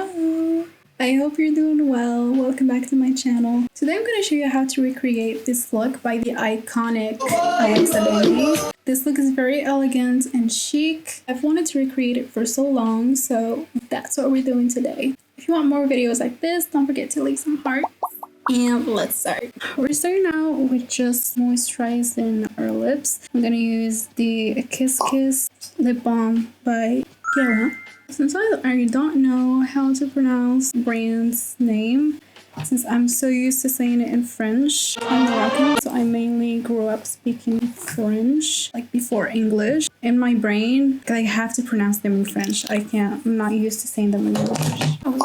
Hello! I hope you're doing well. Welcome back to my channel. Today I'm going to show you how to recreate this look by the iconic Demie. This look is very elegant and chic. I've wanted to recreate it for so long, so that's what we're doing today. If you want more videos like this, don't forget to leave some hearts. And let's start. We're starting out with just moisturizing our lips. I'm going to use the Kiss Kiss lip balm by Guerlain. Since I don't know how to pronounce the brand's name, since I'm so used to saying it in French, I'm Moroccan, so I mainly grew up speaking French, like before English. In my brain, I have to pronounce them in French. I'm not used to saying them in English.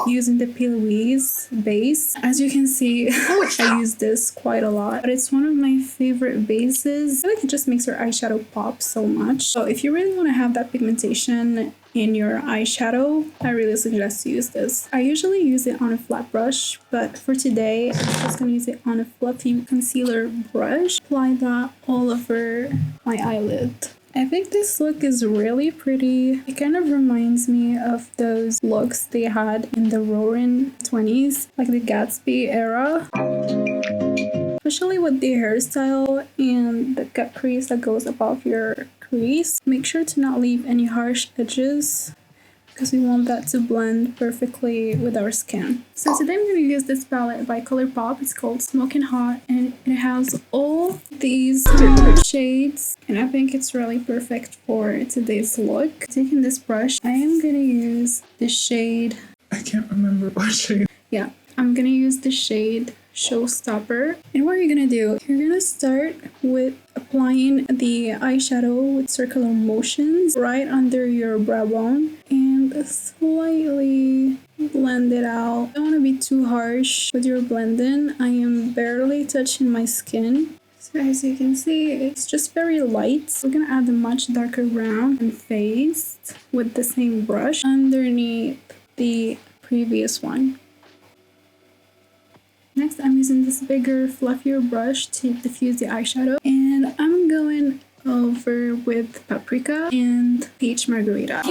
Using the Plouise base. As you can see, I use this quite a lot, but it's one of my favorite bases. I feel like it just makes your eyeshadow pop so much. So if you really want to have that pigmentation in your eyeshadow, I really suggest to use this. I usually use it on a flat brush, but for today, I'm just going to use it on a fluffy concealer brush. Apply that all over my eyelid. I think this look is really pretty. It kind of reminds me of those looks they had in the roaring 20s, like the Gatsby era. Especially with the hairstyle and the cut crease that goes above your crease. Make sure to not leave any harsh edges because we want that to blend perfectly with our skin. So today I'm going to use this palette by Colourpop. It's called Smoking Hot and it has all these shades and I think it's really perfect for today's look. Taking this brush, I am going to use the shade... I can't remember what shade. Yeah, I'm going to use the shade Showstopper. And what you're gonna do, you're gonna start with applying the eyeshadow with circular motions right under your brow bone and slightly blend it out. Don't want to be too harsh with your blending. I am barely touching my skin. So as you can see, it's just very light. We're gonna add a much darker brown and face with the same brush underneath the previous one. Next, I'm using this bigger, fluffier brush to diffuse the eyeshadow. And I'm going over with Paprika and Peach Margarita.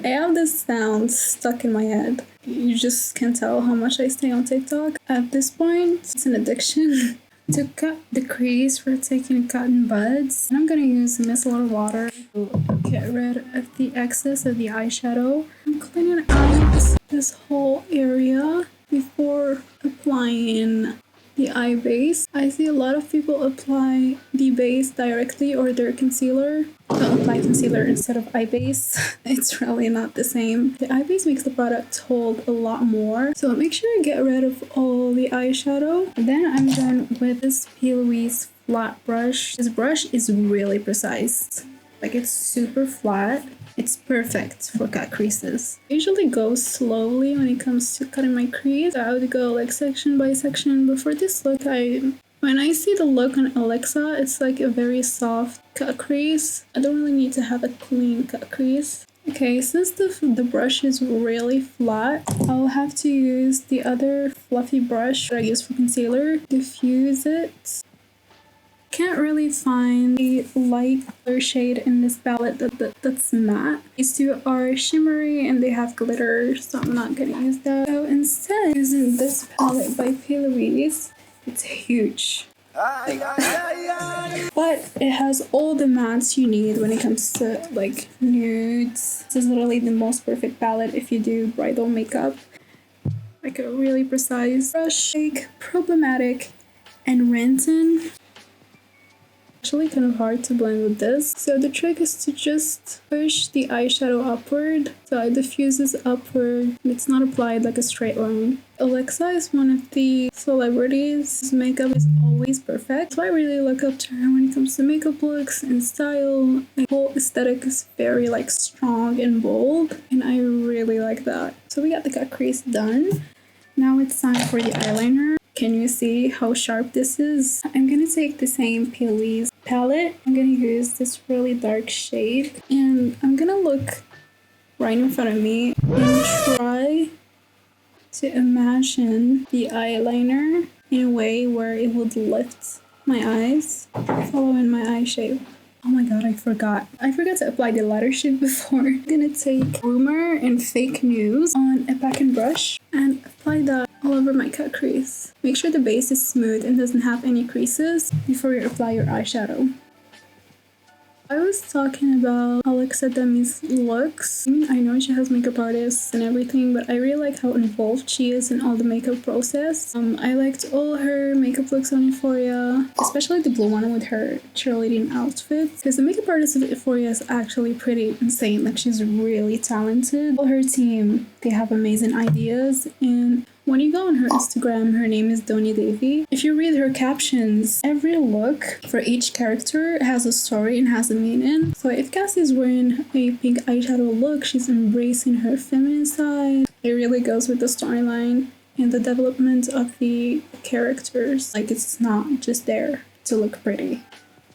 I have this sound stuck in my head. You just can tell how much I stay on TikTok. At this point, it's an addiction. To cut the crease, we're taking cotton buds. And I'm going to use micellar water to get rid of the excess of the eyeshadow. I'm cleaning out this whole area before applying the eye base. I see a lot of people apply the base directly or their concealer. Don't apply concealer instead of eye base. It's really not the same. The eye base makes the product hold a lot more. So make sure you get rid of all the eyeshadow. Then I'm done with this Plouise flat brush. This brush is really precise. Like it's super flat. It's perfect for cut creases. I usually go slowly when it comes to cutting my crease. I would go like section by section, but for this look, when I see the look on Alexa, it's like a very soft cut crease. I don't really need to have a clean cut crease. Okay, since the brush is really flat, I'll have to use the other fluffy brush that I use for concealer, diffuse it. Can't really find a light color shade in this palette that's matte. These two are shimmery and they have glitter, so I'm not gonna use that. So instead, using this palette by Plouise. It's huge. But it has all the mattes you need when it comes to like nudes. This is literally the most perfect palette if you do bridal makeup. Like a really precise brush, like problematic and rinsing. Actually kind of hard to blend with this. So the trick is to just push the eyeshadow upward so it diffuses upward and it's not applied like a straight line. Alexa is one of the celebrities whose makeup is always perfect. So I really look up to her when it comes to makeup looks and style. The whole aesthetic is very like strong and bold and I really like that. So we got the cut crease done. Now it's time for the eyeliner. Can you see how sharp this is? I'm gonna take the same Plouise palette. I'm gonna use this really dark shade and I'm gonna look right in front of me and try to imagine the eyeliner in a way where it would lift my eyes, following my eye shape. Oh my god, I forgot. I forgot to apply the lighter shade before. I'm gonna take Rumour and Fake News on a packing brush and apply that all over my cut crease. Make sure the base is smooth and doesn't have any creases before you apply your eyeshadow. I was talking about Alexa Demie's looks. I know she has makeup artists and everything, but I really like how involved she is in all the makeup process. I liked all her makeup looks on Euphoria, especially the blue one with her cheerleading outfit, because the makeup artist of Euphoria is actually pretty insane. Like, she's really talented. All her team, they have amazing ideas, and when you go on her Instagram, her name is Doni Davy. If you read her captions, every look for each character has a story and has a meaning. So if Cassie's wearing a pink eyeshadow look, she's embracing her feminine side. It really goes with the storyline and the development of the characters. Like, it's not just there to look pretty.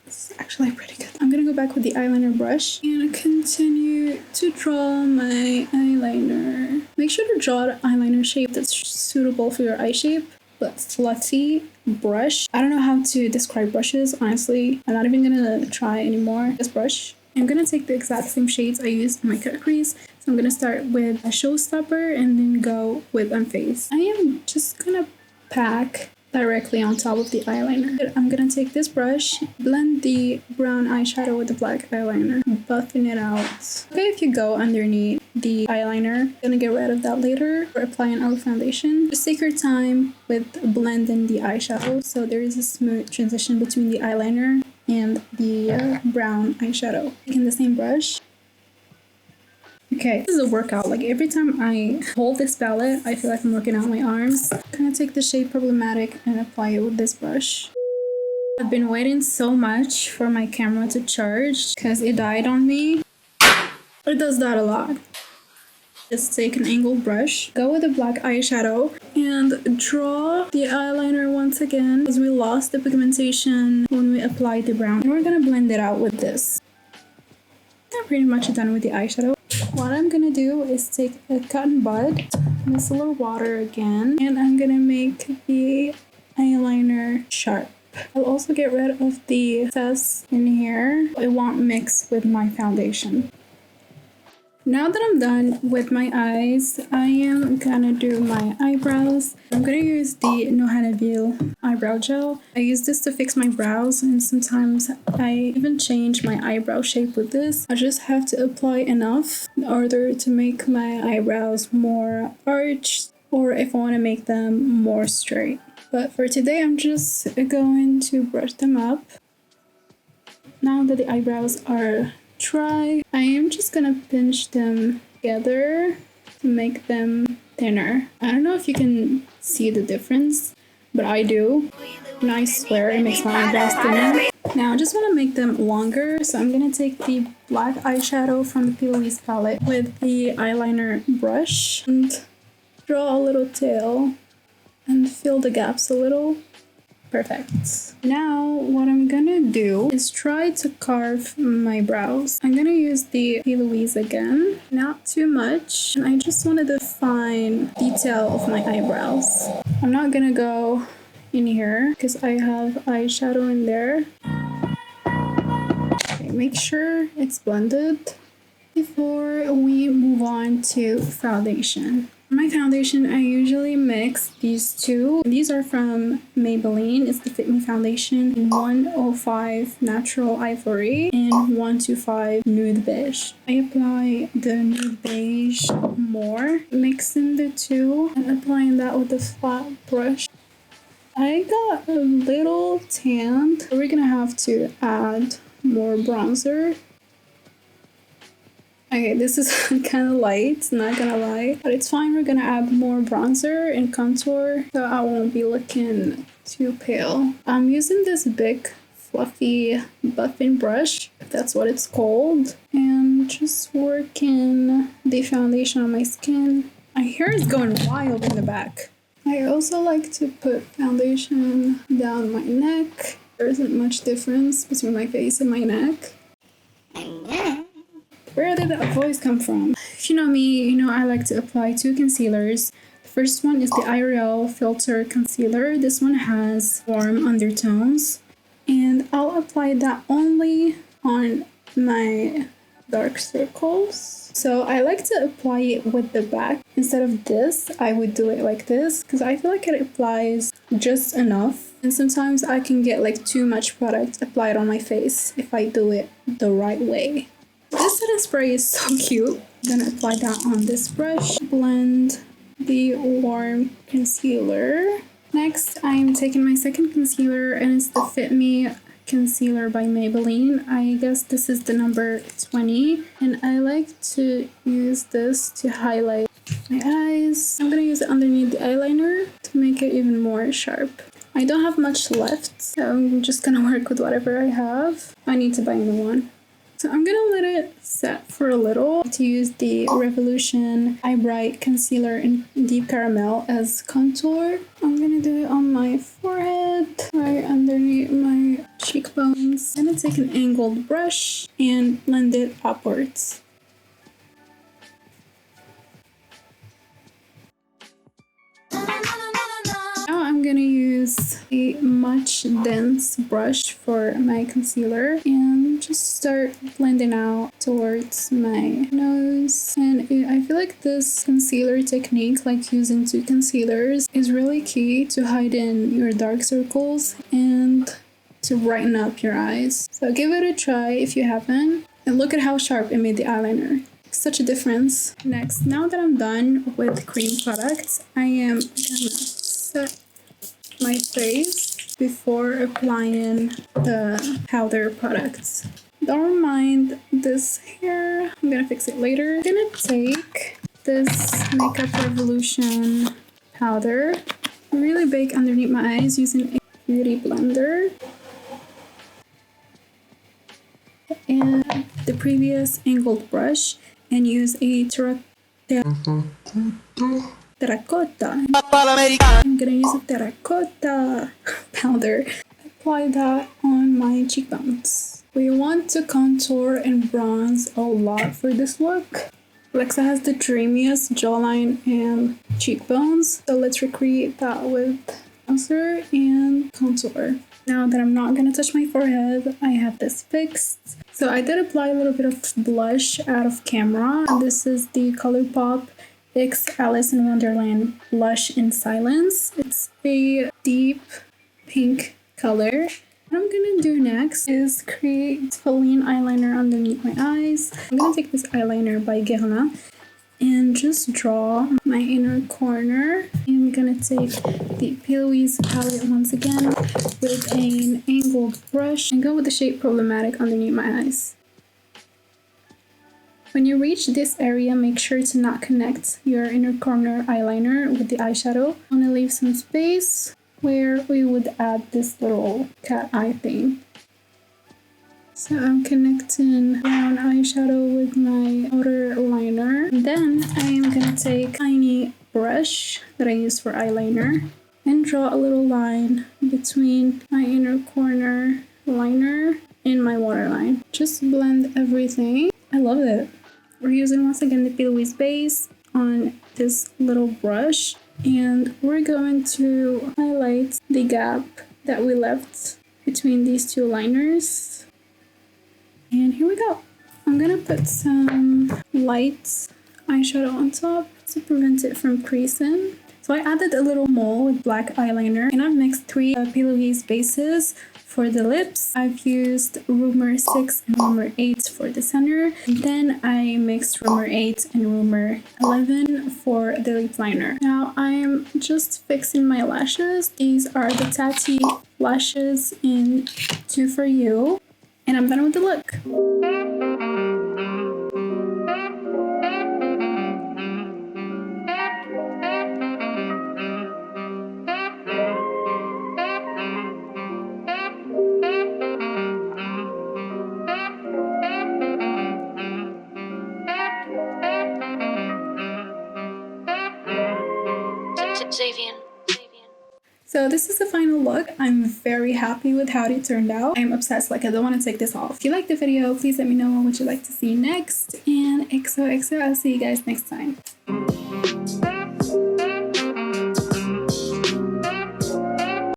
It's actually pretty good. I'm gonna go back with the eyeliner brush and continue to draw my eyeliner. Make sure to draw the eyeliner shape that's suitable for your eye shape, but fluffy brush. I don't know how to describe brushes, honestly. I'm not even gonna try anymore. This brush. I'm gonna take the exact same shades I used in my cut crease. So I'm gonna start with a showstopper and then go with Unfazed. I am just gonna pack directly on top of the eyeliner. I'm gonna take this brush, blend the brown eyeshadow with the black eyeliner, buffing it out. Okay, if you go underneath the eyeliner, I'm gonna get rid of that later for applying our foundation. Just take your time with blending the eyeshadow so there is a smooth transition between the eyeliner and the brown eyeshadow. Taking the same brush. Okay, this is a workout. Like, every time I hold this palette, I feel like I'm working out my arms. I'm gonna take the shade Problematic and apply it with this brush. I've been waiting so much for my camera to charge because it died on me. It does that a lot. Just take an angled brush, go with a black eyeshadow, and draw the eyeliner once again because we lost the pigmentation when we applied the brown. And we're gonna blend it out with this. I'm pretty much done with the eyeshadow. What I'm gonna do is take a cotton bud, micellar water again, and I'm gonna make the eyeliner sharp. I'll also get rid of the excess in here. It won't mix with my foundation. Now that I'm done with my eyes, I am gonna do my eyebrows. I'm gonna use the Noha Nabil eyebrow gel. I use this to fix my brows, and sometimes I even change my eyebrow shape with this. I just have to apply enough in order to make my eyebrows more arched, or if I want to make them more straight. But for today, I'm just going to brush them up. Now that the eyebrows are dry, I am just gonna pinch them together to make them thinner. I don't know if you can see the difference, but I do, and I swear it makes my eyebrows thinner. Now I just want to make them longer, so I'm gonna take the black eyeshadow from the Plouise palette with the eyeliner brush and draw a little tail and fill the gaps a little. Perfect. Now what I'm gonna do is try to carve my brows. I'm gonna use the Plouise again, not too much, and I just want to define detail of my eyebrows. I'm not gonna go in here because I have eyeshadow in there. Okay, make sure it's blended before we move on to foundation. My foundation, I usually mix these two. These are from Maybelline. It's the Fit Me foundation in 105 Natural Ivory and 125 Nude Beige. I apply the Nude Beige more, mixing the two and applying that with a flat brush. I got a little tanned. We're gonna have to add more bronzer. Okay, this is kind of light, not gonna lie, but it's fine. We're gonna add more bronzer and contour so I won't be looking too pale. I'm using this big fluffy buffing brush, if that's what it's called, and just working the foundation on my skin. My hair is going wild in the back. I also like to put foundation down my neck. There isn't much difference between my face and my neck. Where did that voice come from? If you know me, you know I like to apply two concealers. The first one is the L'Oreal Filter Concealer. This one has warm undertones. And I'll apply that only on my dark circles. So I like to apply it with the back. Instead of this, I would do it like this because I feel like it applies just enough. And sometimes I can get like too much product applied on my face if I do it the right way. This setting spray is so cute. I'm gonna apply that on this brush. Blend the warm concealer. Next, I'm taking my second concealer and it's the Fit Me concealer by Maybelline. I guess this is the number 20 and I like to use this to highlight my eyes. I'm gonna use it underneath the eyeliner to make it even more sharp. I don't have much left, so I'm just gonna work with whatever I have. I need to buy a new one. So I'm gonna let it set for a little to use the Revolution Eye Bright Concealer in Deep Caramel as contour. I'm gonna do it on my forehead, right underneath my cheekbones. I'm gonna take an angled brush and blend it upwards. Now I'm gonna use a much dense brush for my concealer and just start blending out towards my nose. And I feel like this concealer technique, like using two concealers, is really key to hide in your dark circles and to brighten up your eyes. So give it a try if you haven't. And look at how sharp it made the eyeliner. Such a difference. Next, now that I'm done with cream products, I am gonna set my face before applying the powder products. Don't mind this hair, I'm gonna fix it later. I'm gonna take this Makeup Revolution powder, really bake underneath my eyes using a beauty blender. And the previous angled brush and use a terracotta. I'm gonna use a terracotta powder. Apply that on my cheekbones. We want to contour and bronze a lot for this look. Alexa has the dreamiest jawline and cheekbones, so let's recreate that with bronzer and contour. Now that I'm not gonna touch my forehead, I have this fixed. So I did apply a little bit of blush out of camera. This is the Colourpop X Alice in Wonderland Blush in Silence. It's a deep pink color. What I'm gonna do next is create Celine eyeliner underneath my eyes. I'm gonna take this eyeliner by Guerlain and just draw my inner corner. I'm gonna take the Plouise palette once again with an angled brush and go with the shade Problematic underneath my eyes. When you reach this area, make sure to not connect your inner corner eyeliner with the eyeshadow. I want to leave some space where we would add this little cat eye thing. So I'm connecting brown eyeshadow with my outer liner. And then I'm gonna take a tiny brush that I use for eyeliner and draw a little line between my inner corner liner and my waterline. Just blend everything. I love it. We're using once again the Plouise base on this little brush, and we're going to highlight the gap that we left between these two liners. And here we go. I'm gonna put some light eyeshadow on top to prevent it from creasing. So I added a little mole with black eyeliner, and I've mixed three Plouise bases. For the lips, I've used Rumour 6 and Rumour 8 for the center. And then I mixed Rumour 8 and Rumour 11 for the lip liner. Now I'm just fixing my lashes. These are the Tatti lashes in 2 for You. And I'm done with the look. So this is the final look. I'm very happy with how it turned out. I'm obsessed, like I don't want to take this off. If you liked the video, please let me know what would you like to see next. And XOXO, I'll see you guys next time.